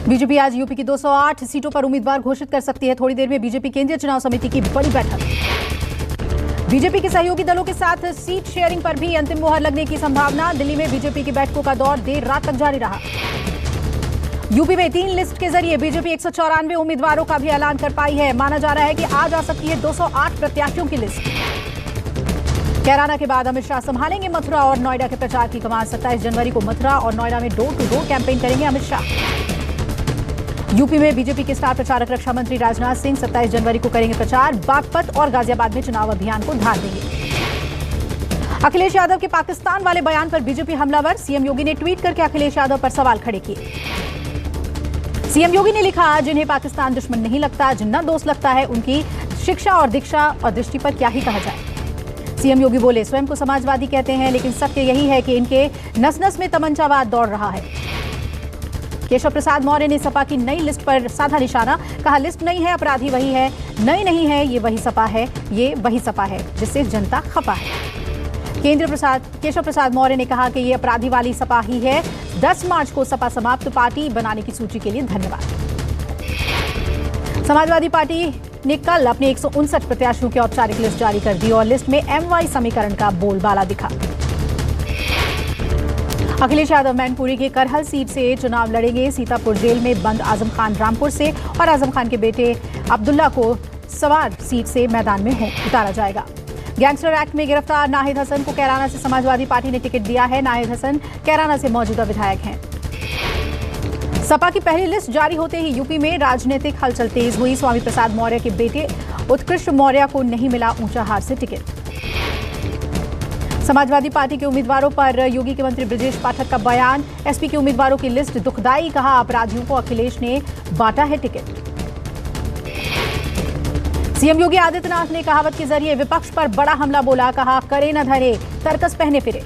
BJP आज UP की 208 सीटों पर उम्मीदवार घोषित कर सकती है। थोड़ी देर में बीजेपी केंद्रीय चुनाव समिति की बड़ी बैठक। बीजेपी के सहयोगी दलों के साथ सीट शेयरिंग पर भी अंतिम मुहर लगने की संभावना। दिल्ली में बीजेपी की बैठकों का दौर देर रात तक जारी रहा। यूपी में 3 लिस्ट के जरिए बीजेपी 194 उम्मीदवारों का भी ऐलान कर पाई है। माना जा रहा है कि आज आ सकती है 208 प्रत्याशियों की लिस्ट। कैराना के बाद अमित शाह संभालेंगे मथुरा और नोएडा के प्रचार की कमान। 27 जनवरी को मथुरा और नोएडा में डोर टू डोर कैंपेन करेंगे अमित शाह। यूपी में बीजेपी के स्टार प्रचारक रक्षा मंत्री राजनाथ सिंह 27 जनवरी को करेंगे प्रचार। बागपत और गाजियाबाद में चुनाव अभियान को धार देंगे। अखिलेश यादव के पाकिस्तान वाले बयान पर बीजेपी हमलावर। सीएम योगी ने ट्वीट करके अखिलेश यादव पर सवाल खड़े किए। सीएम योगी ने लिखा, जिन्हें पाकिस्तान दुश्मन नहीं लगता, जिन्ना दोस्त लगता है, उनकी शिक्षा और दीक्षा और दृष्टि पर क्या ही कहा जाए। सीएम योगी बोले, स्वयं को समाजवादी कहते हैं, लेकिन सत्य यही है कि इनके नस नस में तमंचावाद दौड़ रहा है। केशव प्रसाद मौर्य ने सपा की नई लिस्ट पर साधा निशाना। कहा, लिस्ट नहीं है, अपराधी वही है, नई नहीं है, ये वही सपा है, ये वही सपा है जिससे जनता खफा है। केशव प्रसाद मौर्य ने कहा कि ये अपराधी वाली सपा ही है। 10 मार्च को सपा समाप्त। पार्टी बनाने की सूची के लिए धन्यवाद। समाजवादी पार्टी ने कल अपने 159 प्रत्याशियों की औपचारिक लिस्ट जारी कर दी और लिस्ट में MY समीकरण का बोलबाला दिखा। अखिलेश यादव मैनपुरी की करहल सीट से चुनाव लड़ेंगे। सीतापुर जेल में बंद आजम खान रामपुर से और आजम खान के बेटे अब्दुल्ला को सवार सीट से मैदान में उतारा जाएगा। गैंगस्टर एक्ट में गिरफ्तार नाहिद हसन को कैराना से समाजवादी पार्टी ने टिकट दिया है। नाहिद हसन कैराना से मौजूदा विधायक हैं। सपा की पहली लिस्ट जारी होते ही यूपी में राजनीतिक हलचल तेज हुई। स्वामी प्रसाद मौर्य के बेटे उत्कृष्ट मौर्य को नहीं मिला ऊंचाहार से टिकट। समाजवादी पार्टी के उम्मीदवारों पर योगी के मंत्री ब्रजेश पाठक का बयान। एसपी के उम्मीदवारों की लिस्ट दुखदाई। कहा, अपराधियों को अखिलेश ने बांटा है टिकट। सीएम योगी आदित्यनाथ ने कहावत के जरिए विपक्ष पर बड़ा हमला बोला। कहा, करे न धरे, तर्कस पहने फिरे।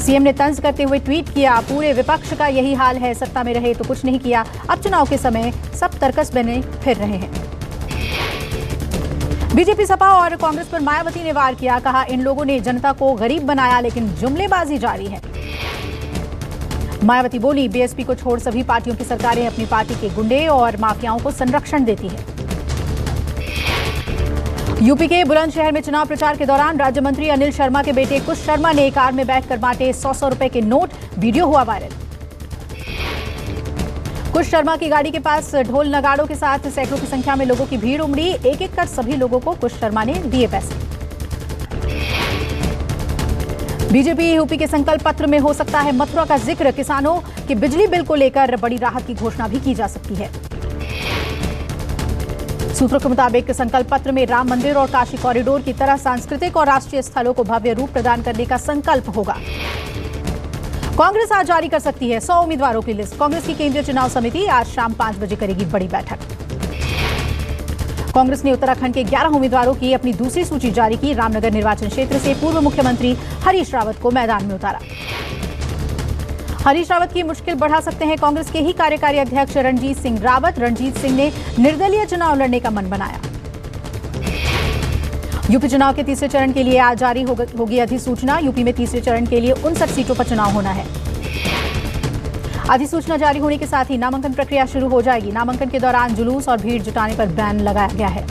सीएम ने तंज करते हुए ट्वीट किया, पूरे विपक्ष का यही हाल है, सत्ता में रहे तो कुछ नहीं किया, अब चुनाव के समय सब तर्कस बने फिर रहे हैं। बीजेपी, सपा और कांग्रेस पर मायावती ने वार किया। कहा, इन लोगों ने जनता को गरीब बनाया, लेकिन जुमलेबाजी जारी है। मायावती बोली, बीएसपी को छोड़ सभी पार्टियों की सरकारें अपनी पार्टी के गुंडे और माफियाओं को संरक्षण देती है। यूपी के बुलंदशहर में चुनाव प्रचार के दौरान राज्य मंत्री अनिल शर्मा के बेटे कुश शर्मा ने कार में बैठकर बांटे 100 रुपए के नोट। वीडियो हुआ वायरल। कुश शर्मा की गाड़ी के पास ढोल नगाड़ों के साथ सैकड़ों की संख्या में लोगों की भीड़ उमड़ी। एक एक कर सभी लोगों को कुश शर्मा ने दिए पैसे। बीजेपी यूपी के संकल्प पत्र में हो सकता है मथुरा का जिक्र। किसानों के बिजली बिल को लेकर बड़ी राहत की घोषणा भी की जा सकती है। सूत्रों के मुताबिक संकल्प पत्र में राम मंदिर और काशी कॉरिडोर की तरह सांस्कृतिक और राष्ट्रीय स्थलों को भव्य रूप प्रदान करने का संकल्प होगा। कांग्रेस आज जारी कर सकती है 100 उम्मीदवारों की लिस्ट। कांग्रेस की केंद्रीय चुनाव समिति आज शाम 5 बजे करेगी बड़ी बैठक। कांग्रेस ने उत्तराखंड के 11 उम्मीदवारों की अपनी दूसरी सूची जारी की। रामनगर निर्वाचन क्षेत्र से पूर्व मुख्यमंत्री हरीश रावत को मैदान में उतारा। हरीश रावत की मुश्किल बढ़ा सकते हैं कांग्रेस के ही कार्यकारी अध्यक्ष रणजीत सिंह रावत। रणजीत सिंह ने निर्दलीय चुनाव लड़ने का मन बनाया। यूपी चुनाव के तीसरे चरण के लिए आज जारी होगी अधिसूचना। यूपी में तीसरे चरण के लिए 59 सीटों पर चुनाव होना है। अधिसूचना जारी होने के साथ ही नामांकन प्रक्रिया शुरू हो जाएगी। नामांकन के दौरान जुलूस और भीड़ जुटाने पर बैन लगाया गया है।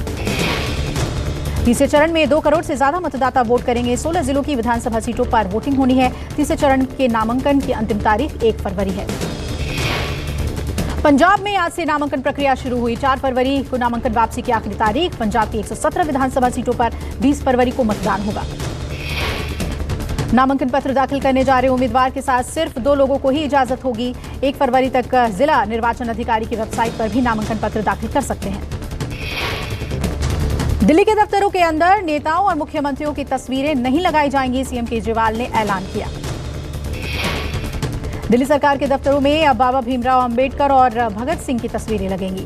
तीसरे चरण में 2 करोड़ से ज्यादा मतदाता वोट करेंगे। 16 जिलों की विधानसभा सीटों पर वोटिंग होनी है। तीसरे चरण के नामांकन की अंतिम तारीख 1 फरवरी है। पंजाब में आज से नामांकन प्रक्रिया शुरू हुई। 4 फरवरी को नामांकन वापसी की आखिरी तारीख। पंजाब की 117 विधानसभा सीटों पर 20 फरवरी को मतदान होगा। नामांकन पत्र दाखिल करने जा रहे उम्मीदवार के साथ सिर्फ 2 लोगों को ही इजाजत होगी। 1 फरवरी तक जिला निर्वाचन अधिकारी की वेबसाइट पर भी नामांकन पत्र दाखिल कर सकते हैं। दिल्ली के दफ्तरों के अंदर नेताओं और मुख्यमंत्रियों की तस्वीरें नहीं लगाई जाएंगी। सीएम केजरीवाल ने ऐलान किया। दिल्ली सरकार के दफ्तरों में अब बाबा भीमराव अंबेडकर और भगत सिंह की तस्वीरें लगेंगी।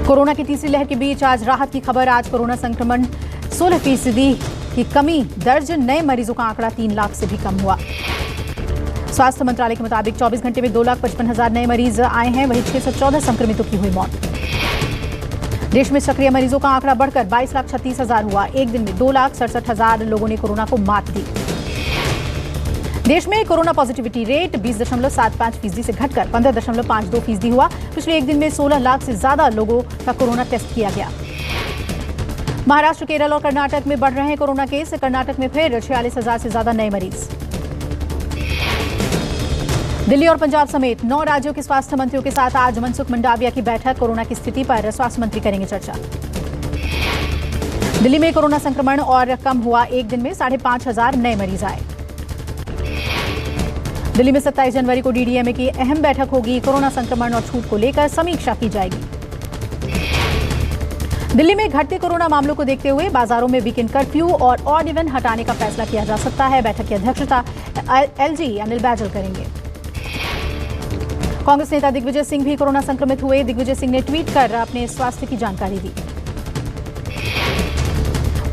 कोरोना की तीसरी लहर के बीच आज राहत की खबर। आज कोरोना संक्रमण 16% की कमी दर्ज। नए मरीजों का आंकड़ा 3 लाख से भी कम हुआ। स्वास्थ्य मंत्रालय के मुताबिक 24 घंटे में 2,55,000 नए मरीज आए हैं। वहीं 614 संक्रमितों की हुई मौत। देश में सक्रिय मरीजों का आंकड़ा बढ़कर 22,36,000 हुआ। एक दिन में 2,67,000 लोगों ने कोरोना को मात दी। देश में कोरोना पॉजिटिविटी रेट 20.75% से घटकर 15.52% हुआ। पिछले एक दिन में 16 लाख से ज्यादा लोगों का कोरोना टेस्ट किया गया। महाराष्ट्र, केरल और कर्नाटक में बढ़ रहे हैं कोरोना केस। कर्नाटक में फिर 46,000 से ज्यादा नए मरीज। दिल्ली और पंजाब समेत 9 राज्यों के स्वास्थ्य मंत्रियों के साथ आज मनसुख मंडाविया की बैठक। कोरोना की स्थिति पर स्वास्थ्य मंत्री करेंगे चर्चा। दिल्ली में कोरोना संक्रमण और कम हुआ। एक दिन में 5,500 नए मरीज आए। दिल्ली में 27 जनवरी को डीडीएमए की अहम बैठक होगी। कोरोना संक्रमण और छूट को लेकर समीक्षा की जाएगी। दिल्ली में घटते कोरोना मामलों को देखते हुए बाजारों में वीकेंड कर्फ्यू और ऑड इवन हटाने का फैसला किया जा सकता है। बैठक की अध्यक्षता एलजी अनिल बैजल करेंगे। कांग्रेस नेता दिग्विजय सिंह भी कोरोना संक्रमित हुए। दिग्विजय सिंह ने ट्वीट कर अपने स्वास्थ्य की जानकारी दी।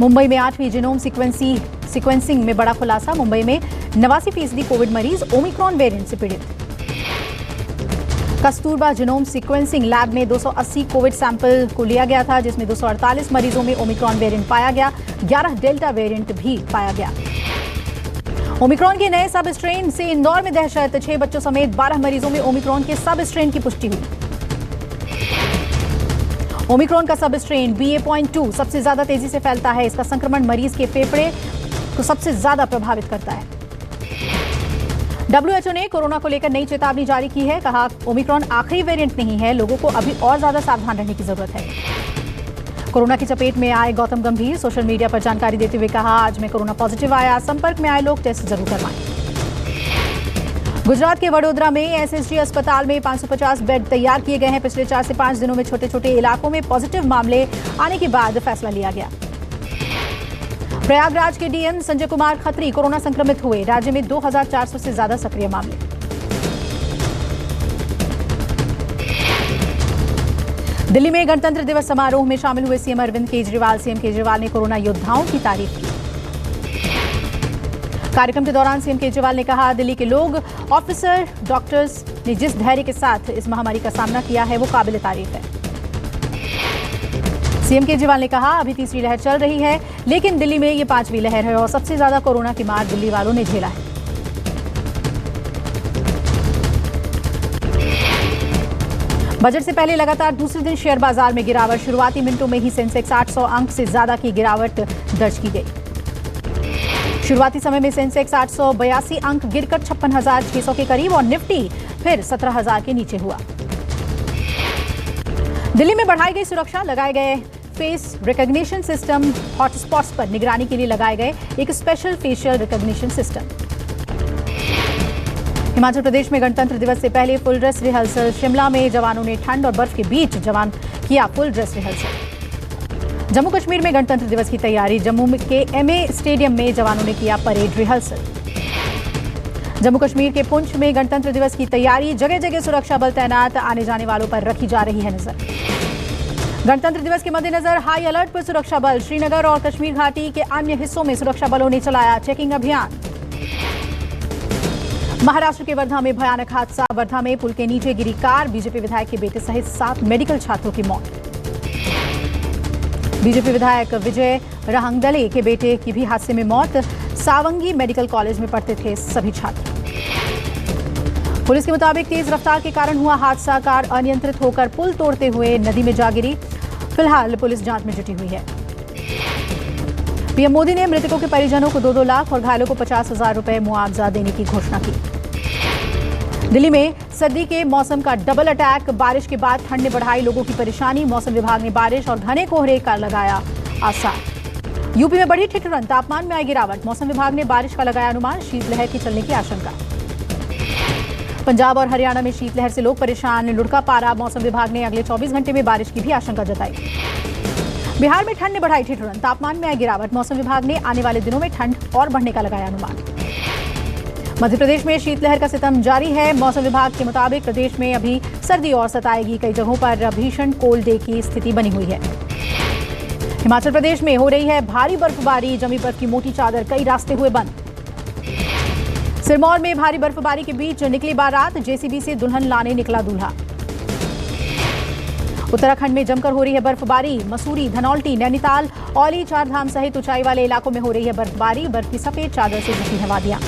मुंबई में 8वीं जीनोम सीक्वेंसिंग में बड़ा खुलासा। मुंबई में 89% कोविड मरीज ओमिक्रॉन वेरिएंट से पीड़ित। कस्तूरबा जीनोम सीक्वेंसिंग लैब में 280 कोविड सैंपल को लिया गया था, जिसमें 248 मरीजों में ओमिक्रॉन वेरिएंट पाया गया। 11 डेल्टा वेरिएंट भी पाया गया। ओमिक्रॉन के नए सब स्ट्रेन से इंदौर में दहशत। 6 बच्चों समेत 12 मरीजों में ओमिक्रॉन के सब स्ट्रेन की पुष्टि हुई। ओमिक्रॉन का सब स्ट्रेन BA.2 सबसे ज्यादा तेजी से फैलता है। इसका संक्रमण मरीज के फेफड़े को सबसे ज्यादा प्रभावित करता है। WHO ने कोरोना को लेकर नई चेतावनी जारी की है। कहा, ओमिक्रॉन आखिरी वेरिएंट नहीं है, लोगों को अभी और ज्यादा सावधान रहने की जरूरत है। कोरोना की चपेट में आए गौतम गंभीर सोशल मीडिया पर जानकारी देते हुए कहा, आज मैं कोरोना पॉजिटिव आया, संपर्क में आए लोग टेस्ट जरूर करवाएं। गुजरात के वडोदरा में SSG अस्पताल में 550 बेड तैयार किए गए हैं। पिछले 4 से 5 दिनों में छोटे छोटे इलाकों में पॉजिटिव मामले आने के बाद फैसला लिया गया। प्रयागराज के डीएम संजय कुमार खत्री कोरोना संक्रमित हुए। राज्य में 2,400 से ज्यादा सक्रिय मामले। दिल्ली में गणतंत्र दिवस समारोह में शामिल हुए सीएम अरविंद केजरीवाल। सीएम केजरीवाल ने कोरोना योद्धाओं की तारीफ की। कार्यक्रम के दौरान सीएम केजरीवाल ने कहा, दिल्ली के लोग, ऑफिसर, डॉक्टर्स ने जिस धैर्य के साथ इस महामारी का सामना किया है वो काबिल तारीफ है। सीएम केजरीवाल ने कहा, अभी तीसरी लहर चल रही है, लेकिन दिल्ली में ये 5वीं लहर है और सबसे ज्यादा कोरोना की मार दिल्ली वालों ने झेला है। बजट से पहले लगातार दूसरे दिन शेयर बाजार में गिरावट। शुरुआती मिनटों में ही सेंसेक्स 800 अंक से ज्यादा की गिरावट दर्ज की गई। शुरुआती समय में सेंसेक्स 882 अंक गिरकर 56,600 के करीब और निफ्टी फिर 17,000 के नीचे हुआ। दिल्ली में बढ़ाई गई सुरक्षा। लगाए गए फेस रिकॉग्निशन सिस्टम। हॉटस्पॉट्स पर निगरानी के लिए लगाए गए एक special facial recognition system. Himachal Pradesh में गणतंत्र दिवस से पहले फुल ड्रेस रिहर्सल। शिमला में जवानों ने ठंड और बर्फ के बीच किया full dress rehearsal. Jammu Kashmir में गणतंत्र दिवस की तैयारी। जम्मू के MA स्टेडियम में जवानों ने किया परेड रिहर्सल। जम्मू कश्मीर के पुंछ में गणतंत्र दिवस की तैयारी। जगह जगह सुरक्षा बल तैनात। आने जाने वालों पर रखी जा रही है नजर। गणतंत्र दिवस के मद्देनजर हाई अलर्ट पर सुरक्षा बल। श्रीनगर और कश्मीर घाटी के अन्य हिस्सों में सुरक्षा बलों ने चलाया चेकिंग अभियान। महाराष्ट्र के वर्धा में भयानक हादसा। वर्धा में पुल के नीचे गिरी कार। बीजेपी विधायक के बेटे सहित 7 मेडिकल छात्रों की मौत। बीजेपी विधायक विजय रहंगदले के बेटे की भी हादसे में मौत। सावंगी मेडिकल कॉलेज में पढ़ते थे सभी छात्र। पुलिस के मुताबिक तेज रफ्तार के कारण हुआ हादसा। कार अनियंत्रित होकर पुल तोड़ते हुए नदी में जा गिरी। फिलहाल पुलिस जांच में जुटी हुई है। पीएम मोदी ने मृतकों के परिजनों को 2-2 लाख और घायलों को 50,000 रुपए मुआवजा देने की घोषणा की। दिल्ली में सर्दी के मौसम का डबल अटैक। बारिश के बाद ठंड ने बढ़ाई लोगों की परेशानी। मौसम विभाग ने बारिश और घने कोहरे का लगाया आसार। यूपी में बढ़ी ठिठुरन। तापमान में आई गिरावट। मौसम विभाग ने बारिश का लगाया अनुमान। शीतलहर की चलने की आशंका। पंजाब और हरियाणा में शीतलहर से लोग परेशान। लुढ़का पारा। मौसम विभाग ने अगले 24 घंटे में बारिश की भी आशंका जताई। बिहार में ठंड ने बढ़ाई ठिठुरन। तापमान में आई गिरावट। मौसम विभाग ने आने वाले दिनों में ठंड और बढ़ने का लगाया अनुमान। मध्य प्रदेश में शीतलहर का सितम जारी है। मौसम विभाग के मुताबिक प्रदेश में अभी सर्दी और सताएगी। कई जगहों पर भीषण कोल्ड डे की स्थिति बनी हुई है। हिमाचल प्रदेश में हो रही है भारी बर्फबारी। जमी बर्फ की मोटी चादर। कई रास्ते हुए बंद। सिरमौर में भारी बर्फबारी के बीच निकली बारात। जेसीबी से दुल्हन लाने निकला दूल्हा। उत्तराखंड में जमकर हो रही है बर्फबारी। मसूरी, धनौल्टी, नैनीताल, औली, चारधाम सहित ऊंचाई वाले इलाकों में हो रही है बर्फबारी। बर्फ की सफेद चादर से ढकी है वादियां।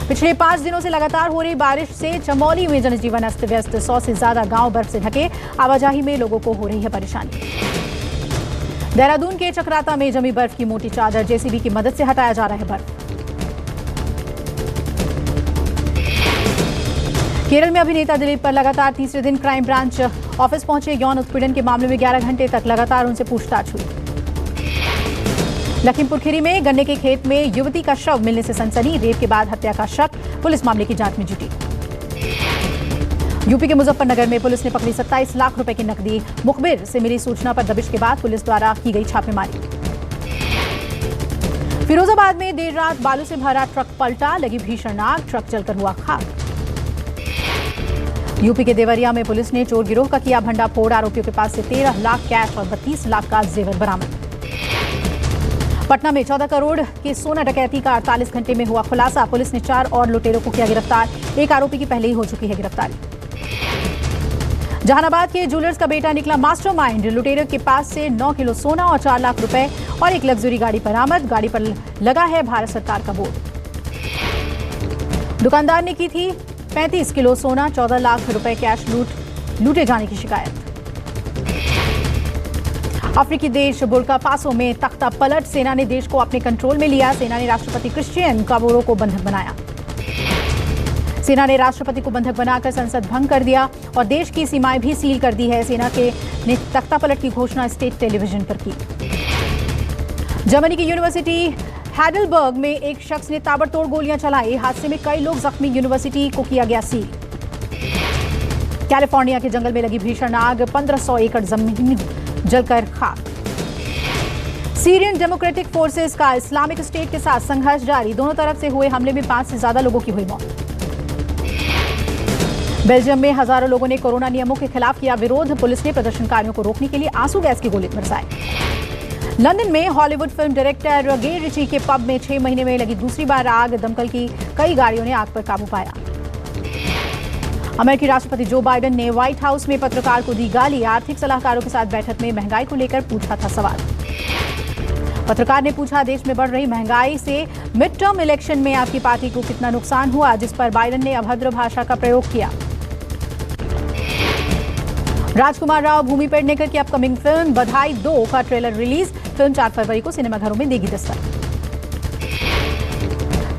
पिछले 5 दिनों से लगातार हो रही बारिश से चमोली में जनजीवन अस्त व्यस्त। 100 से ज्यादा गांव बर्फ से ढके। आवाजाही में लोगों को हो रही है परेशानी। देहरादून के चक्राता में जमी बर्फ की मोटी चादर, जेसीबी की मदद से हटाया जा रहा है बर्फ। केरल में अभिनेता दिलीप पर लगातार तीसरे दिन क्राइम ब्रांच ऑफिस पहुंचे। यौन उत्पीड़न के मामले में 11 घंटे तक लगातार उनसे पूछताछ हुई। लखीमपुर खीरी में गन्ने के खेत में युवती का शव मिलने से सनसनी। रेप के बाद हत्या का शक, पुलिस मामले की जांच में जुटी। यूपी के मुजफ्फरनगर में पुलिस ने पकड़ी 27 लाख रुपए की नकदी। मुखबिर से मिली सूचना पर दबिश के बाद पुलिस द्वारा की गई छापेमारी। फिरोजाबाद में देर रात बालू से भरा ट्रक पलटा, लगी भीषण आग, ट्रक जलकर हुआ खाक। यूपी के देवरिया में पुलिस ने चोर गिरोह का किया भंडाफोड़। आरोपियों के पास से 13 लाख कैश और 32 लाख का जेवर बरामद। पटना में 14 करोड़ के सोना डकैती का 48 घंटे में हुआ खुलासा। पुलिस ने 4 और लुटेरों को किया गिरफ्तार। एक आरोपी की पहले ही हो चुकी है गिरफ्तारी। जहानाबाद के ज्वेलर्स का बेटा निकला मास्टरमाइंड। लुटेरों के पास से 9 किलो सोना और 4 लाख रुपए और एक लग्जरी गाड़ी बरामद। गाड़ी पर लगा है भारत सरकार का बोर्ड। दुकानदार ने की थी 35 किलो सोना, 14 लाख रुपए कैश लूटे जाने की शिकायत। अफ्रीकी देश बुर्किना फासो में तख्ता पलट, सेना ने देश को अपने कंट्रोल में लिया। सेना ने राष्ट्रपति क्रिस्टियन काबोरो को बंधक बनाया। सेना ने राष्ट्रपति को बंधक बनाकर संसद भंग कर दिया और देश की सीमाएं भी सील कर दी है। सेना ने तख्ता पलट की घोषणा स्टेट टेलीविजन पर की। जर्मनी की यूनिवर्सिटी हैडलबर्ग में एक शख्स ने ताबड़तोड़ गोलियां चलाई। हादसे में कई लोग जख्मी। यूनिवर्सिटी को किया गया सील। कैलिफोर्निया के जंगल में लगी भीषण आग, 1500 एकड़ जमीन जलकर खाक। सीरियन डेमोक्रेटिक फोर्सेस का इस्लामिक स्टेट के साथ संघर्ष जारी। दोनों तरफ से हुए हमले में 5 से ज्यादा लोगों की हुई मौत। बेल्जियम में हजारों लोगों ने कोरोना नियमों के खिलाफ किया विरोध। पुलिस ने प्रदर्शनकारियों को रोकने के लिए आंसू गैस की गोले बरसाए। लंदन में हॉलीवुड फिल्म डायरेक्टर गे रिची के पब में 6 महीने में लगी दूसरी बार आग। दमकल की कई गाड़ियों ने आग पर काबू पाया। अमेरिकी राष्ट्रपति जो बाइडेन ने व्हाइट हाउस में पत्रकार को दी गाली। आर्थिक सलाहकारों के साथ बैठक में महंगाई को लेकर पूछा था सवाल। पत्रकार ने पूछा, देश में बढ़ रही महंगाई से मिड टर्म इलेक्शन में आपकी पार्टी को कितना नुकसान हुआ, जिस पर बाइडेन ने अभद्र भाषा का प्रयोग किया। राजकुमार राव भूमि पेडनेकर की अपकमिंग फिल्म बधाई 2 का ट्रेलर रिलीज। फिल्म 4 फरवरी को सिनेमाघरों में देगी दस्तक।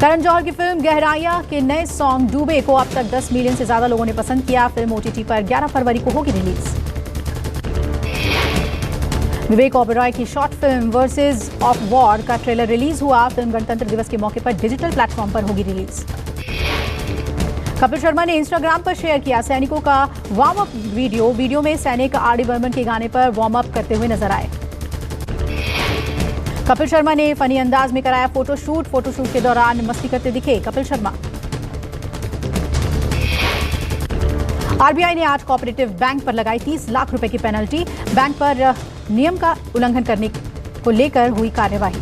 करण जौहर की फिल्म गहराइयां के नए सॉन्ग डूबे को अब तक 10 मिलियन से ज्यादा लोगों ने पसंद किया। फिल्म ओटीटी पर 11 फरवरी को होगी रिलीज। विवेक ओबेरॉय की short film versus of war का ट्रेलर रिलीज हुआ। फिल्म गणतंत्र दिवस के मौके पर डिजिटल प्लेटफॉर्म पर होगी रिलीज। कपिल शर्मा ने इंस्टाग्राम पर शेयर किया सैनिकों का वार्म अप वीडियो में सैनिक आर.डी. बर्मन के गाने पर वार्म अप करते हुए नजर आए। कपिल शर्मा ने फनी अंदाज में कराया फोटोशूट के दौरान मस्ती करते दिखे कपिल शर्मा। आरबीआई ने 8 कोऑपरेटिव बैंक पर लगाई 30 लाख रुपए की पेनल्टी। बैंक पर नियम का उल्लंघन करने को लेकर हुई कार्यवाही।